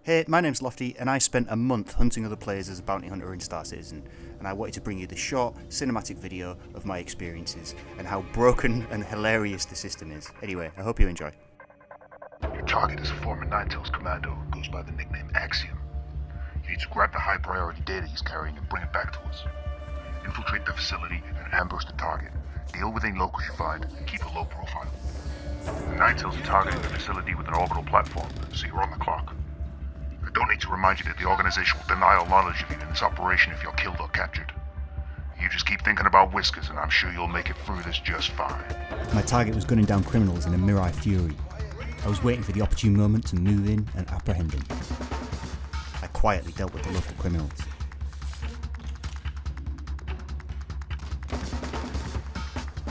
Hey, my name's Lofty, and I spent a month hunting other players as a bounty hunter in Star Citizen, and I wanted to bring you the short, cinematic video of my experiences and how broken and hilarious the system is. Anyway, I hope you enjoy. Your target is a former Ninetales commando who goes by the nickname Axiom. You need to grab the high-priority data he's carrying and bring it back to us. Infiltrate the facility and ambush the target. Deal with any locals you find and keep a low profile. The Ninetales are targeting the facility with an orbital platform, so you're on the clock. I don't need to remind you that the organization will deny all knowledge of you in this operation if you're killed or captured. You just keep thinking about Whiskers and I'm sure you'll make it through this just fine. My target was gunning down criminals in a Mirai fury. I was waiting for the opportune moment to move in and apprehend them. I quietly dealt with the local criminals.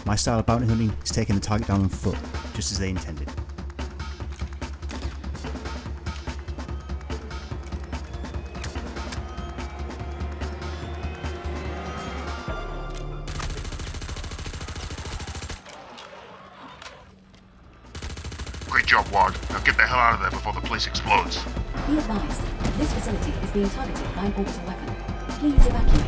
My style of bounty hunting is taking the target down on foot, just as they intended. Great job, Ward. Now get the hell out of there before the place explodes. Be advised, this facility is being targeted by an orbital weapon. Please evacuate.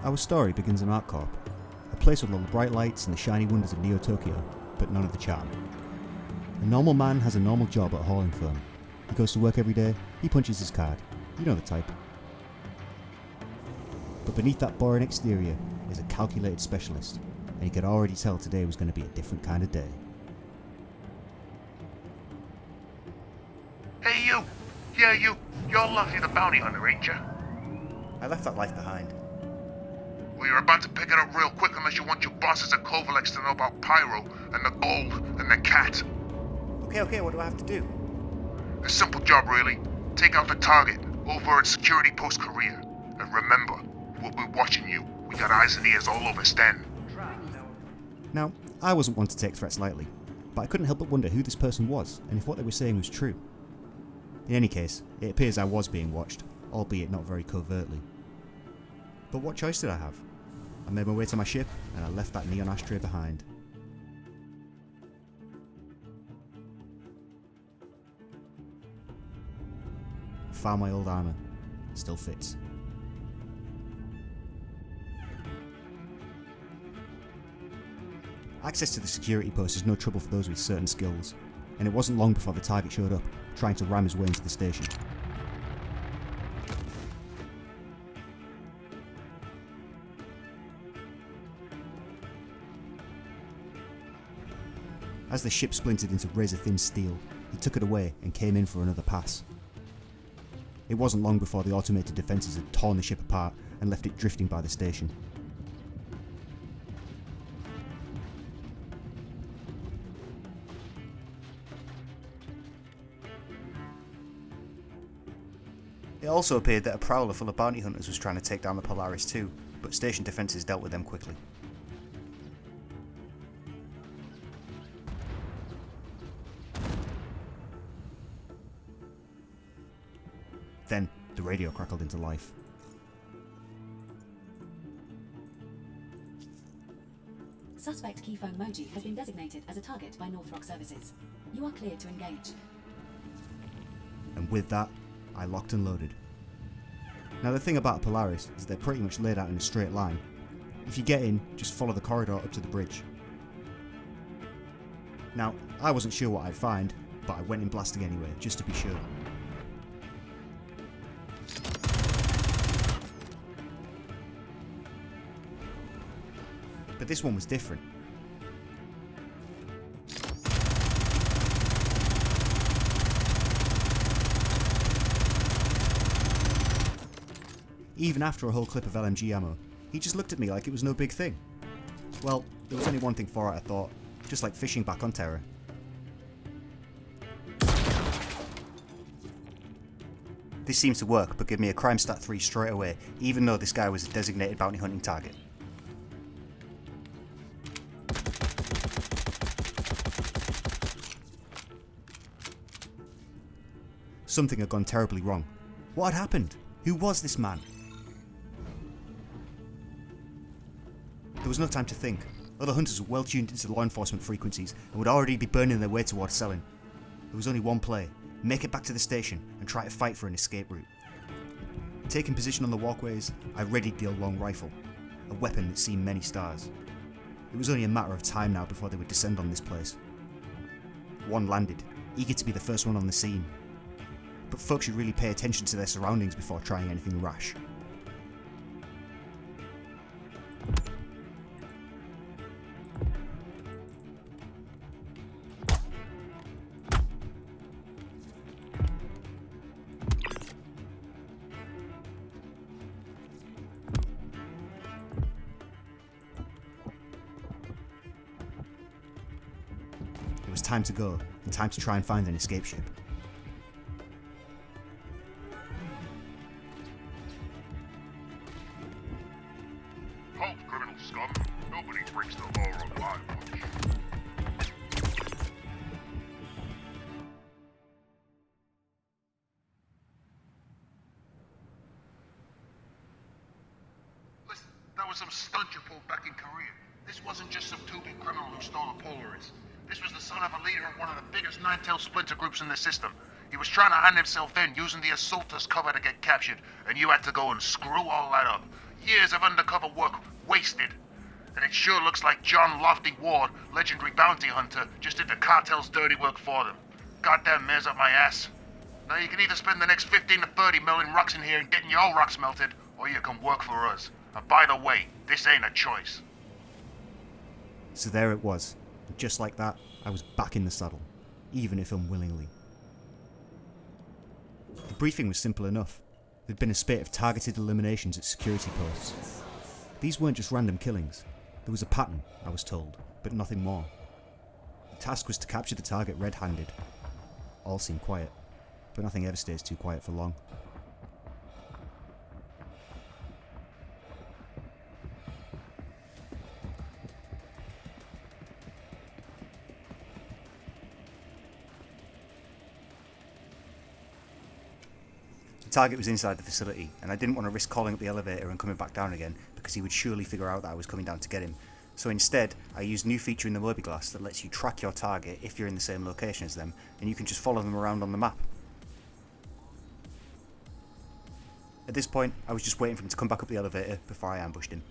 Our story begins in ArcCorp, a place with all the bright lights and the shiny wonders of Neo Tokyo, but none of the charm. A normal man has a normal job at a hauling firm. He goes to work every day, he punches his card. You know the type. But beneath that boring exterior is a calculated specialist, and he could already tell today was going to be a different kind of day. Hey you! Yeah you! You're Luffy the bounty hunter, ain't ya? I left that life behind. Well, you're about to pick it up real quick unless you want your bosses at Covalex to know about Pyro, and the gold, and the cat. Okay, what do I have to do? A simple job, really. Take out the target, over at Security Post Korea. And remember, we'll be watching you. We got eyes and ears all over Sten. Now, I wasn't one to take threats lightly, but I couldn't help but wonder who this person was, and if what they were saying was true. In any case, it appears I was being watched, albeit not very covertly. But what choice did I have? I made my way to my ship, and I left that neon ashtray behind. I found my old armour. Still fits. Access to the security post is no trouble for those with certain skills, and it wasn't long before the target showed up, trying to ram his way into the station. As the ship splintered into razor-thin steel, he took it away and came in for another pass. It wasn't long before the automated defences had torn the ship apart and left it drifting by the station. It also appeared that a prowler full of bounty hunters was trying to take down the Polaris too, but station defences dealt with them quickly. Then, the radio crackled into life. Suspect key phone emoji has been designated as a target by North Rock Services. You are cleared to engage. And with that, I locked and loaded. Now the thing about a Polaris is they're pretty much laid out in a straight line. If you get in, just follow the corridor up to the bridge. Now, I wasn't sure what I'd find, but I went in blasting anyway, just to be sure. But this one was different. Even after a whole clip of LMG ammo, he just looked at me like it was no big thing. Well, there was only one thing for it, I thought, just like fishing back on Terra. This seemed to work, but gave me a crime stat 3 straight away, even though this guy was a designated bounty hunting target. Something had gone terribly wrong. What had happened? Who was this man? There was no time to think. Other hunters were well tuned into the law enforcement frequencies and would already be burning their way towards selling. There was only one play: make it back to the station and try to fight for an escape route. Taking position on the walkways, I readied the long rifle, a weapon that's seen many stars. It was only a matter of time now before they would descend on this place. One landed, eager to be the first one on the scene. But folks should really pay attention to their surroundings before trying anything rash. It was time to go, and time to try and find an escape ship. Halt, criminal scum. Nobody breaks the law on my watch. Listen, that was some stunt you pulled back in Korea. This wasn't just some two-bit criminal who stole a Polaris. This was the son of a leader of one of the biggest nine-tail splinter groups in the system. He was trying to hand himself in using the assault as cover to get captured, and you had to go and screw all that up. Years of undercover work wasted. And it sure looks like John Lofty Ward, legendary bounty hunter, just did the cartel's dirty work for them. Goddamn mare's up my ass. Now you can either spend the next 15 to 30 million rocks in here and getting your rocks melted, or you can work for us. And by the way, this ain't a choice. So there it was. Just like that, I was back in the saddle, even if unwillingly. The briefing was simple enough. There'd been a spate of targeted eliminations at security posts. These weren't just random killings. There was a pattern, I was told, but nothing more. The task was to capture the target red-handed. All seemed quiet, but nothing ever stays too quiet for long. The target was inside the facility, and I didn't want to risk calling up the elevator and coming back down again, because he would surely figure out that I was coming down to get him. So instead, I used a new feature in the mobiGlass that lets you track your target if you're in the same location as them, and you can just follow them around on the map. At this point, I was just waiting for him to come back up the elevator before I ambushed him.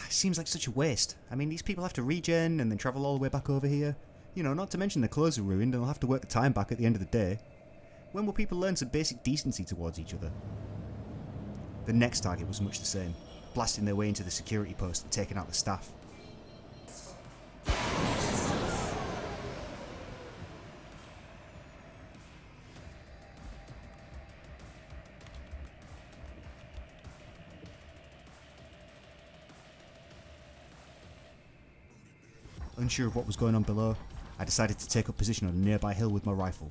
Seems like such a waste. I mean, these people have to regen and then travel all the way back over here. You know, not to mention their clothes are ruined and they'll have to work the time back at the end of the day. When will people learn some basic decency towards each other? The next target was much the same, blasting their way into the security post and taking out the staff. Unsure of what was going on below, I decided to take up position on a nearby hill with my rifle.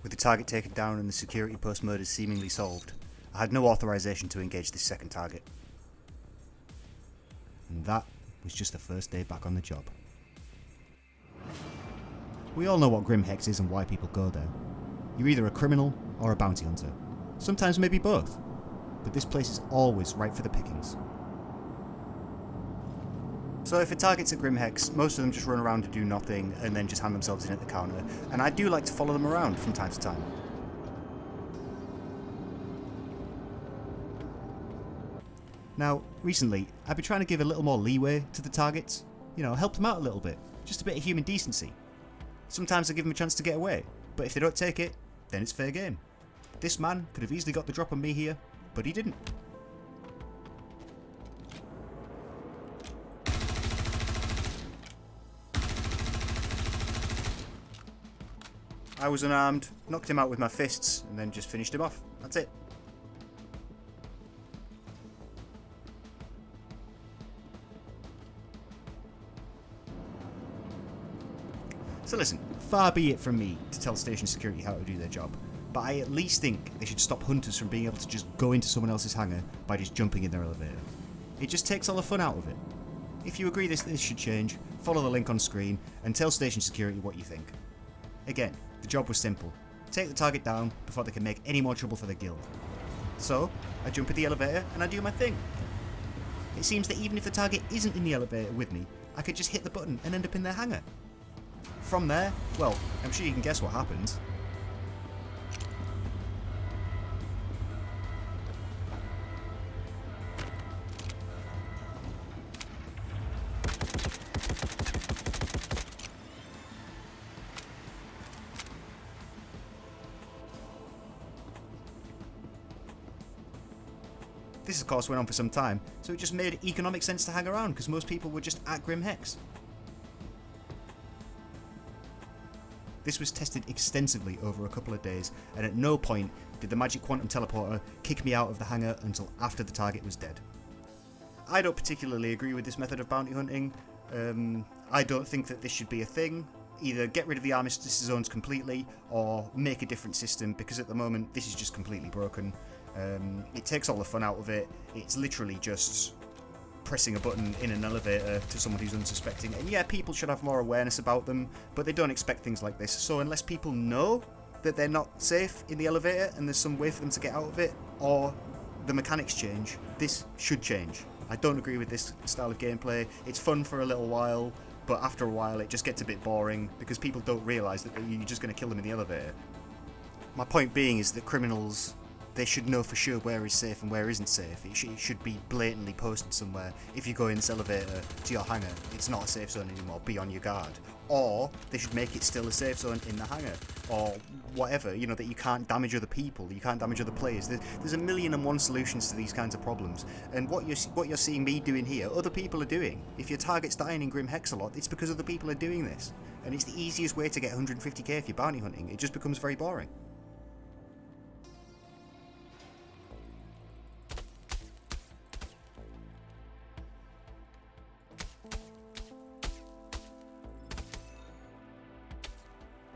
With the target taken down and the security post murders seemingly solved, I had no authorization to engage this second target. And that was just the first day back on the job. We all know what Grim Hex is and why people go there. You're either a criminal or a bounty hunter. Sometimes maybe both. But this place is always ripe for the pickings. So if a target's at Grim Hex, most of them just run around to do nothing and then just hand themselves in at the counter, and I do like to follow them around from time to time. Now, recently, I've been trying to give a little more leeway to the targets. You know, help them out a little bit. Just a bit of human decency. Sometimes I give them a chance to get away, but if they don't take it, then it's fair game. This man could have easily got the drop on me here, but he didn't. I was unarmed, knocked him out with my fists, and then just finished him off. That's it. So listen, far be it from me to tell station security how to do their job, but I at least think they should stop hunters from being able to just go into someone else's hangar by just jumping in their elevator. It just takes all the fun out of it. If you agree this should change, follow the link on screen and tell station security what you think. Again, the job was simple. Take the target down before they can make any more trouble for the guild. So, I jump in the elevator and I do my thing. It seems that even if the target isn't in the elevator with me, I could just hit the button and end up in their hangar. From there, well, I'm sure you can guess what happens. This of course went on for some time, so it just made economic sense to hang around because most people were just at Grim Hex. This was tested extensively over a couple of days, and at no point did the magic quantum teleporter kick me out of the hangar until after the target was dead. I don't particularly agree with this method of bounty hunting. I don't think that this should be a thing. Either get rid of the armistice zones completely or make a different system, because at the moment this is just completely broken. It takes all the fun out of it. It's literally just pressing a button in an elevator to someone who's unsuspecting. And yeah, people should have more awareness about them, but they don't expect things like this. So unless people know that they're not safe in the elevator and there's some way for them to get out of it, or the mechanics change, this should change. I don't agree with this style of gameplay. It's fun for a little while, but after a while it just gets a bit boring because people don't realise that you're just going to kill them in the elevator. My point being is that criminals, they should know for sure where is safe and where isn't safe. It should be blatantly posted somewhere. If you go in this elevator to your hangar, it's not a safe zone anymore, be on your guard. Or they should make it still a safe zone in the hangar, or whatever, you know, that you can't damage other people, you can't damage other players. There's a million and one solutions to these kinds of problems, and what you're seeing me doing here, other people are doing. If your target's dying in Grim Hex a lot, it's because other people are doing this, and it's the easiest way to get 150k if you're bounty hunting. It just becomes very boring.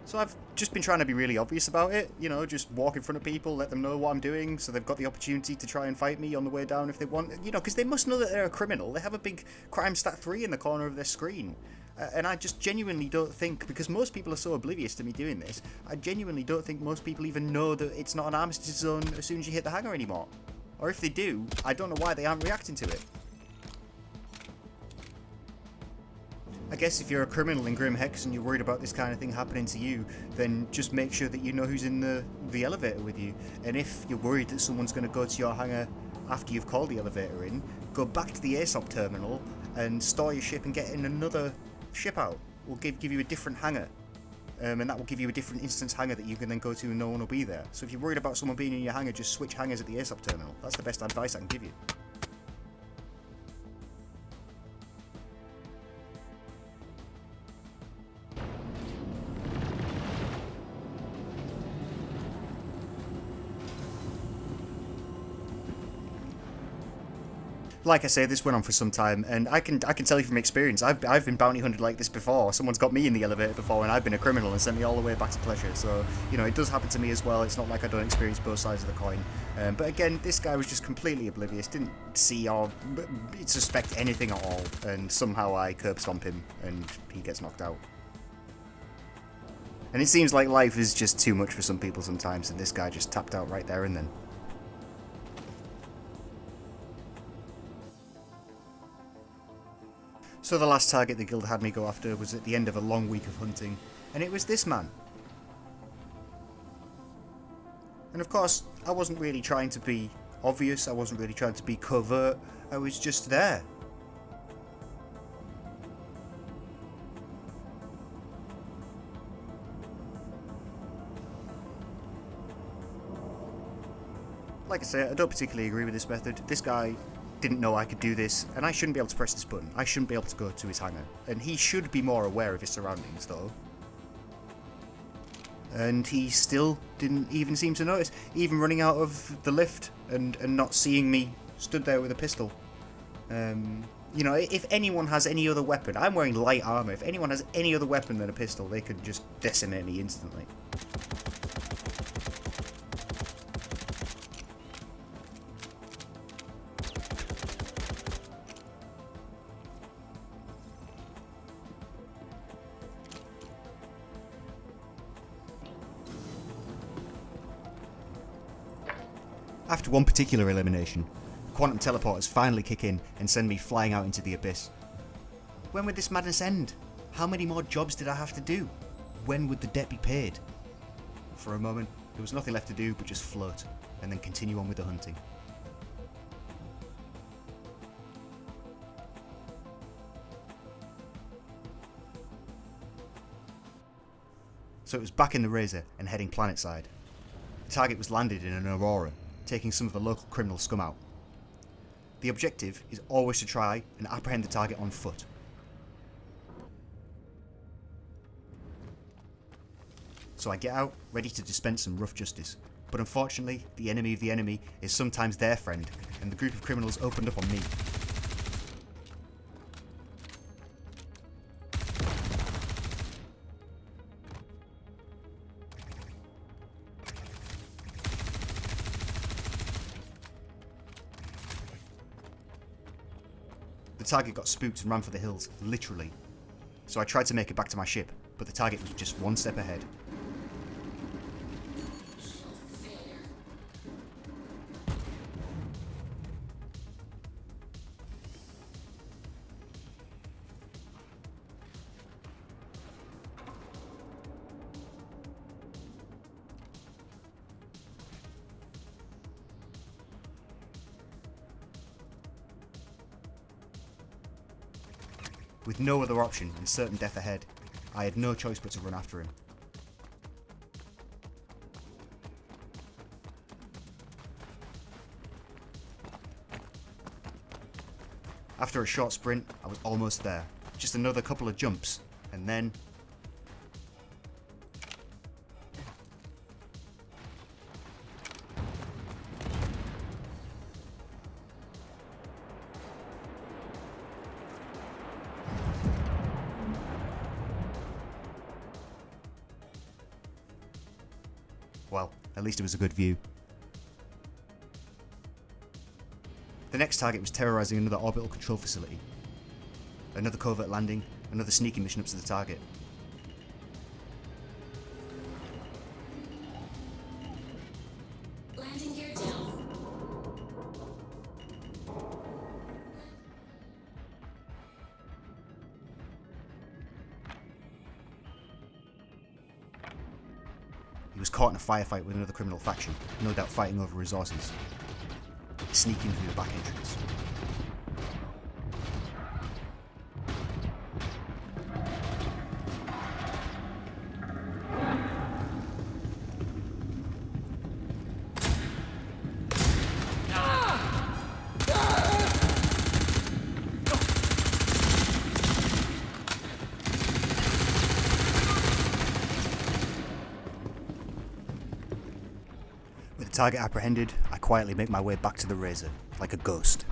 So I've just been trying to be really obvious about it, you know, just walk in front of people, let them know what I'm doing, so they've got the opportunity to try and fight me on the way down if they want, you know, because they must know that they're a criminal. They have a big crime stat 3 in the corner of their screen. And I just genuinely don't think, because most people are so oblivious to me doing this, I genuinely don't think most people even know that it's not an armistice zone as soon as you hit the hangar anymore. Or if they do, I don't know why they aren't reacting to it. I guess if you're a criminal in Grim Hex and you're worried about this kind of thing happening to you, then just make sure that you know who's in the elevator with you. And if you're worried that someone's going to go to your hangar after you've called the elevator in, go back to the ASOP terminal and store your ship and get in another ship out. We'll give you a different hangar. And that will give you a different instance hangar that you can then go to and no one will be there. So if you're worried about someone being in your hangar, just switch hangars at the ASOP terminal. That's the best advice I can give you. Like I say, this went on for some time, and I can tell you from experience, I've been bounty hunted like this before. Someone's got me in the elevator before, and I've been a criminal and sent me all the way back to Pleasure. So, you know, it does happen to me as well. It's not like I don't experience both sides of the coin. But again, this guy was just completely oblivious, didn't see or suspect anything at all, and somehow I curb stomp him, and he gets knocked out. And it seems like life is just too much for some people sometimes, and this guy just tapped out right there and then. So the last target the guild had me go after was at the end of a long week of hunting, and it was this man. And of course, I wasn't really trying to be obvious, I wasn't really trying to be covert, I was just there. Like I say, I don't particularly agree with this method. This guy didn't know I could do this, and I shouldn't be able to press this button. I shouldn't be able to go to his hangar. And he should be more aware of his surroundings, though. And he still didn't even seem to notice. Even running out of the lift and not seeing me stood there with a pistol. You know, if anyone has any other weapon, I'm wearing light armor. If anyone has any other weapon than a pistol, they could just decimate me instantly. After one particular elimination, quantum teleporters finally kick in and send me flying out into the abyss. When would this madness end? How many more jobs did I have to do? When would the debt be paid? For a moment, there was nothing left to do but just float, and then continue on with the hunting. So it was back in the Razor and heading planetside. The target was landed in an Aurora, taking some of the local criminal scum out. The objective is always to try and apprehend the target on foot. So I get out, ready to dispense some rough justice. But unfortunately, the enemy of the enemy is sometimes their friend, and the group of criminals opened up on me. The target got spooked and ran for the hills, literally. So I tried to make it back to my ship, but the target was just one step ahead. With no other option and certain death ahead, I had no choice but to run after him. After a short sprint, I was almost there. Just another couple of jumps, and then... well, at least it was a good view. The next target was terrorizing another orbital control facility. Another covert landing, another sneaking mission up to the target. Landing gear down. caught in a firefight with another criminal faction, no doubt fighting over resources. Sneaking through the back entrance. With the target apprehended, I quietly make my way back to the Razor, like a ghost.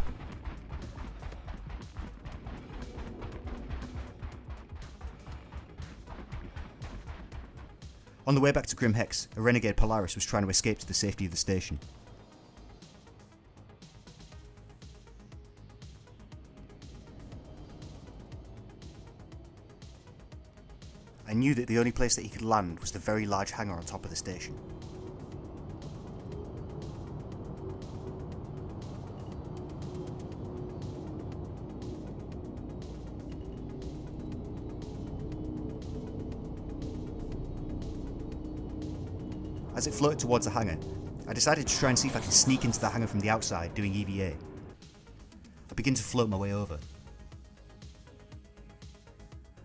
On the way back to Grim Hex, a renegade Polaris was trying to escape to the safety of the station. I knew that the only place that he could land was the very large hangar on top of the station. As it floated towards the hangar, I decided to try and see if I could sneak into the hangar from the outside doing EVA. I begin to float my way over.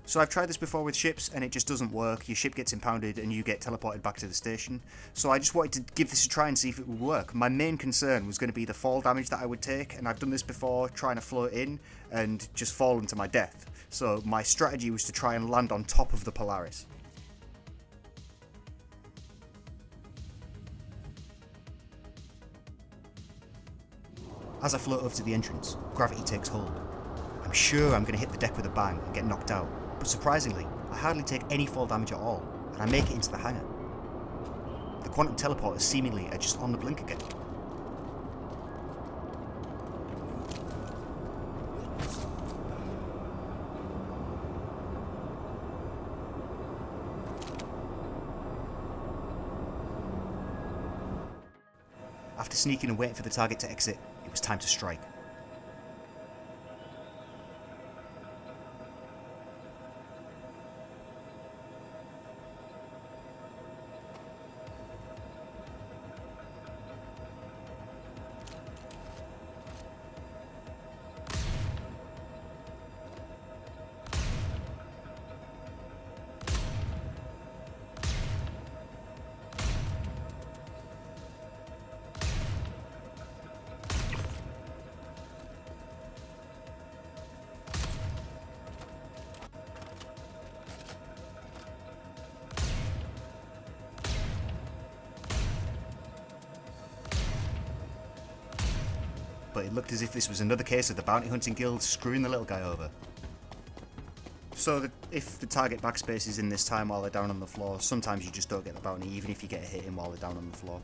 So I've tried this before with ships and it just doesn't work. Your ship gets impounded and you get teleported back to the station. So I just wanted to give this a try and see if it would work. My main concern was going to be the fall damage that I would take, and I've done this before trying to float in and just fall into my death. So my strategy was to try and land on top of the Polaris. As I float over to the entrance, gravity takes hold. I'm sure I'm going to hit the deck with a bang and get knocked out, but surprisingly, I hardly take any fall damage at all, and I make it into the hangar. The quantum teleporters seemingly are just on the blink again. After sneaking and waiting for the target to exit, it was time to strike. But it looked as if this was another case of the bounty hunting guild screwing the little guy over. So that if the target backspace is in this time while they're down on the floor, sometimes you just don't get the bounty even if you get a hit in while they're down on the floor.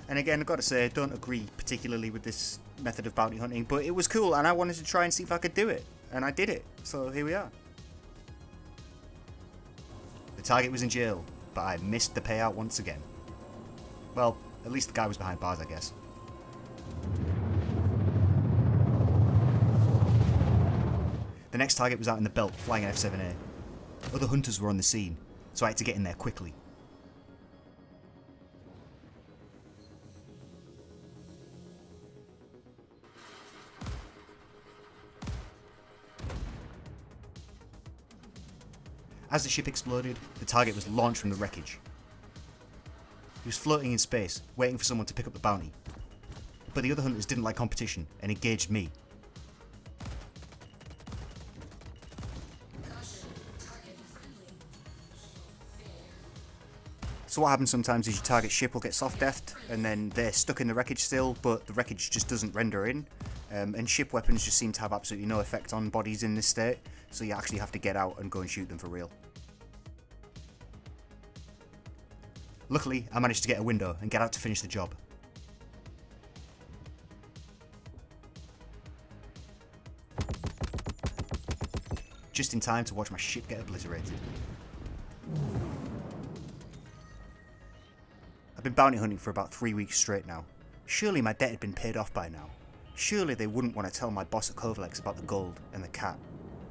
And again, I've got to say, I don't agree particularly with this method of bounty hunting, but it was cool and I wanted to try and see if I could do it. And I did it, so here we are. The target was in jail, but I missed the payout once again. Well, at least the guy was behind bars, I guess. The next target was out in the belt, flying an F-7A. Other hunters were on the scene, so I had to get in there quickly. As the ship exploded, the target was launched from the wreckage. He was floating in space, waiting for someone to pick up the bounty. But the other hunters didn't like competition and engaged me. So what happens sometimes is your target ship will get soft deathed and then they're stuck in the wreckage still, but the wreckage just doesn't render in. And ship weapons just seem to have absolutely no effect on bodies in this state, so you actually have to get out and go and shoot them for real. Luckily, I managed to get a window and get out to finish the job. Just in time to watch my ship get obliterated. I've been bounty hunting for about 3 weeks straight now. Surely my debt had been paid off by now. Surely they wouldn't want to tell my boss at Kovalex about the gold and the cat.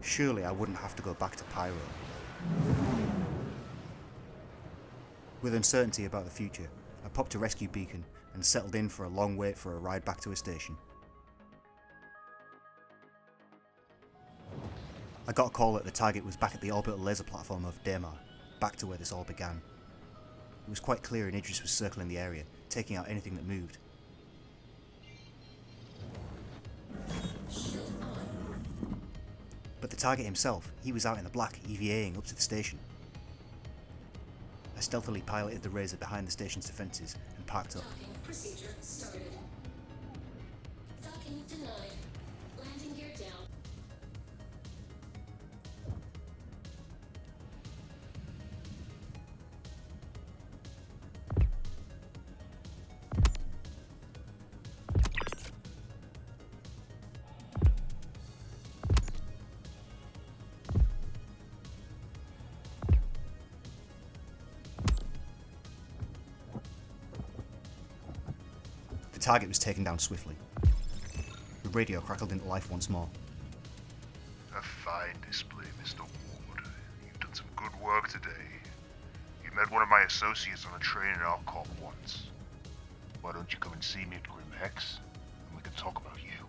Surely I wouldn't have to go back to Pyro. With uncertainty about the future, I popped a rescue beacon and settled in for a long wait for a ride back to a station. I got a call that the target was back at the orbital laser platform of Daymar, back to where this all began. It was quite clear an Idris was circling the area, taking out anything that moved. But the target himself, he was out in the black, EVAing up to the station. I stealthily piloted the Razor behind the station's defences and parked up. Docking procedure started. Docking denied. Landing gear down. The target was taken down swiftly. The radio crackled into life once more. A fine display, Mr. Ward. You've done some good work today. You met one of my associates on a train in our corp once. Why don't you come and see me at Grim Hex, and we can talk about you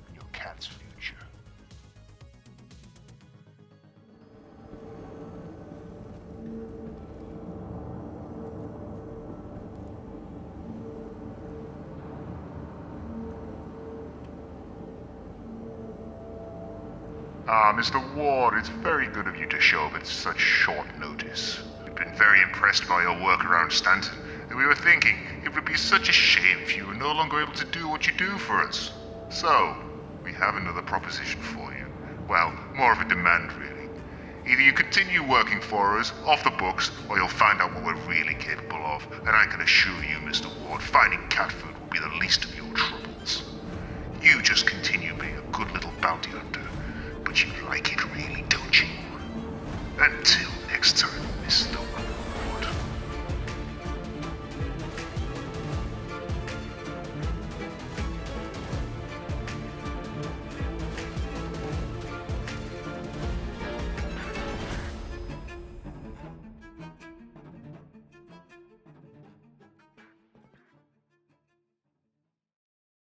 and your cat's future. Mr. Ward, it's very good of you to show up at such short notice. We've been very impressed by your work around Stanton, and we were thinking it would be such a shame if you were no longer able to do what you do for us. So, we have another proposition for you. Well, more of a demand, really. Either you continue working for us, off the books, or you'll find out what we're really capable of, and I can assure you, Mr. Ward, finding cat food will be the least of your troubles. You just continue being a good little bounty hunter. But you like it really, don't you? Until next time, Mr.